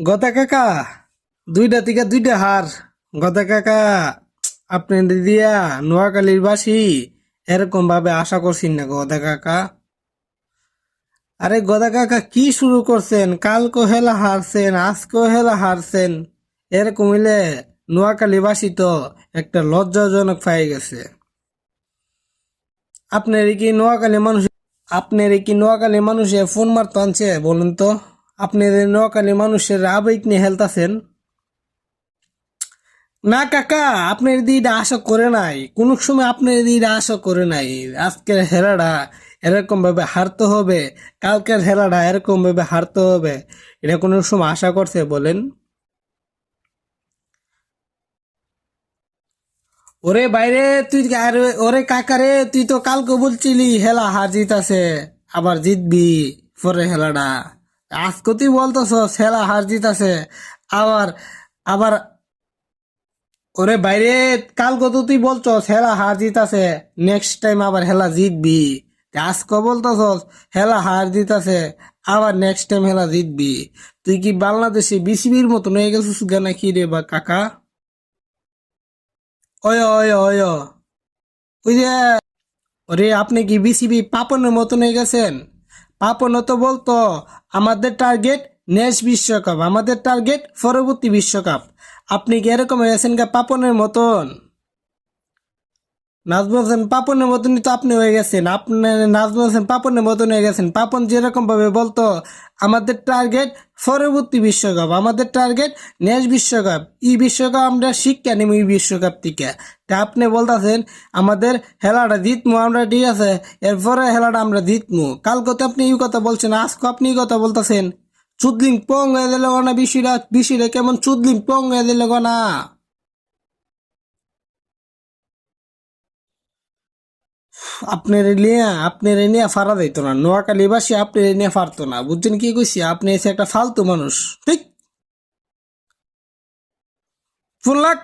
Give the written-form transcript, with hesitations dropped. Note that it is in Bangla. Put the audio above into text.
গদা কাকা, দুইটা থেকে দুইটা হার। গদা কাকা, আপনি দিয়া নোয়াখালীর বাসী এরকম ভাবে আশা করছেন না গদা কাকা। আরে গদা কাকা, কি শুরু করছেন? কালকে হেলা হারছেন, আজকেও হেলা হারছেন। এরকম হইলে নোয়াখালী বাসী তো একটা লজ্জাজনক পাই গেছে। আপনার কি নোয়াখালী মানুষ আপনার কি নোয়াখালী মানুষে ফোন মারতে আনছে বলুন তো? আপনার নোয়াখালী মানুষের আবেগ নিয়ে হেলতাছেন না কাকা। আপনার দিদা আশা করে নাই, কোন সময় আপনার দিদা আশা করে নাই আজকের হেরাটা এরকম ভাবে হারতে হবে, কালকের হেরাটা এরকম ভাবে হারতে হবে। এটা কোন সময় আশা করছে বলেন? ওরে বাইরে তুই আর ওরে কাকারে, তুই তো কালকে বলছিলি হেলা হার জিতাছে, আবার জিতবি পরে হেলাটা। আজকে তুই বলতেছ হেলা হার জিতাছে, আবার আবার ওরে বাইরে, কালকে তো তুই বলছস হেলা হার জিতাছে, নেক্সট টাইম আবার হেলা জিতবি। আজকে বলতেছস হেলা হার জিতাছে, আবার নেক্সট টাইম হেলা জিতবি। তুই কি বাংলাদেশে বিসিবির মতন হয়ে গেছিস কেন কি রে বা কাকা? ওয় ওয় ওয়, ওই যে, ওরে আপনি কি বিসিবি পাপনের মতন হয়ে গেছেন? পাপনও তো বলতো আমাদের টার্গেট নেক্সট বিশ্বকাপ, আমাদের টার্গেট পরবর্তী বিশ্বকাপ। আপনি কি এরকম হয়ে গেছেন গা পাপনের মতন? নাজমুল হোসেন পাপনের মতনই তো আপনি হয়ে গেছেন। আপনার নাজমুল হোসেন পাপনের মতন হয়ে গেছেন। পাপন যেরকম ভাবে বলতো আমাদের টার্গেট পরবর্তী বিশ্বকাপ, আমাদের টার্গেট নেক্সট বিশ্বকাপ, এই বিশ্বকাপ আমরা শিক্ষা নিব এই বিশ্বকাপ থেকে। তা আপনি বলতেছেন আমাদের খেলাটা জিতমু আমরা, ঠিক আছে, এরপরে খেলাটা আমরা জিতমু। কালকে তো আপনি এই কথা বলছেন, আজকে আপনি এই কথা বলতেছেন। চুদলিং পং হয়ে দিল না, বিষয়টা বিষয়টা কেমন চুদলিং পং হয়ে দিল না। আপনার নিয়ে ফারা যাইতো না, নোয়াখালীবাসী আপনার নিয়ে ফারতো না, বুঝছেন কি কইছি? আপনি এসে একটা ফালতু মানুষ, ঠিক? ফোন লাগ।